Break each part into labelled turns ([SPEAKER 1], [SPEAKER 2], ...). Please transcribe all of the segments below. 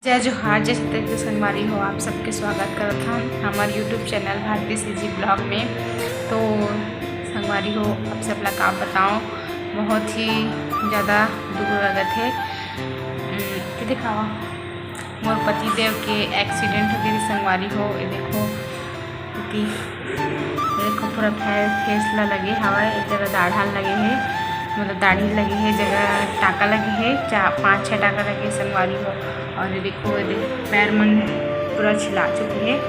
[SPEAKER 1] जय जोहार, जय छत्तीसगढ़ संगवारी हो। आप सबके स्वागत करत हन हमार YouTube channel Bharti CG blog में। तो संगवारी हो, आप सब ला का बताओ, बहुत ही ज़्यादा दुख लगत है कि दिखावा मोर पति देव के एक्सीडेंट हो गई संगवारी हो। ये देखो पूरा फेस ला लगे हवा, एक जगह दाढ़ा लगे है, मतलब दाढ़ी लगी है, जगह टाका लगे है, 5-6 टाका लगे संगवारी हो। और ये देखो पैर मन पूरा छिला चुके हैं।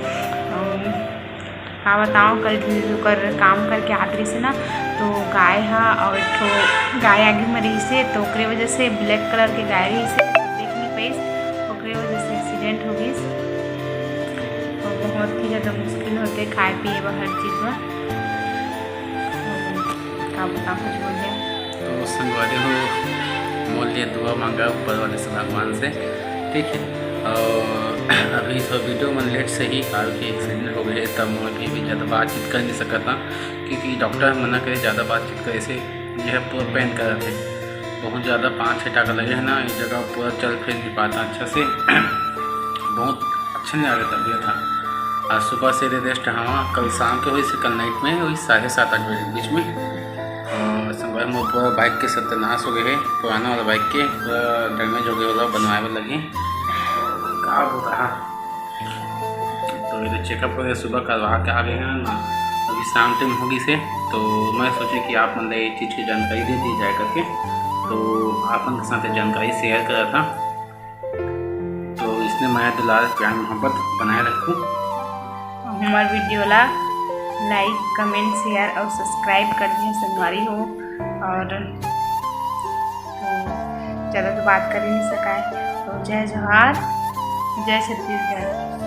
[SPEAKER 1] हाँ बताओ, कल कर काम करके आतरी से ना, तो गाय हा और एक ठो गाय आगे में रही से, तो ओकरे वजह से ब्लैक कलर के गाय रही से देख नहीं पाइस, ओकरे वजह से एक्सीडेंट हो गई। तो बहुत ही ज़्यादा मुश्किल होते खाए पिए व हर चीज़ में। का बताओ, कुछ बोल दिया
[SPEAKER 2] तो संगवारी हो, मोल लिए दुआ मांगा ऊपर वाले से भगवान से, ठीक है। और अभी तो वीडियो में लेट से ही कार के एक्सीडेंट हो गए, तब मैं भी ज़्यादा बातचीत कर नहीं सकता क्योंकि डॉक्टर मना करे ज़्यादा बातचीत करे से यह पूरा पेन कर रहे थे, बहुत ज़्यादा 5-6 टाका लगे है ना, इस जगह पूरा चल फिर नहीं पाता अच्छा से। बहुत अच्छा नहीं आ रहा तबीयत था। आज सुबह से रेस्ट हवा, कल शाम के हुई से कल नाइट में हुई 7:30-8 बजे के बीच में। और संगवारी में पूरा बाइक के सत्यानाश हो गए है, पुराना वाला बाइक के पूरा डैमेज हो गया होगा, बनवाए में लगे का हो रहा। तो ये चेकअप वगैरह सुबह करवा के आ गए हैं ना, अभी शाम टाइम होगी से, तो मैं सोचे कि आप मतलब ये चीज़ की जानकारी दे दी जाए करके, तो आप उनके साथ जानकारी शेयर करा था। तो इसने माया दुलार प्यार मोहब्बत बनाए रखूँ।
[SPEAKER 1] हमार वीडियो ला लाइक, कमेंट, शेयर और सब्सक्राइब कर दिए संगवारी हो। और ज़्यादा तो बात कर ही नहीं सका है। तो जय जोहार, जय छत्तीसगढ़।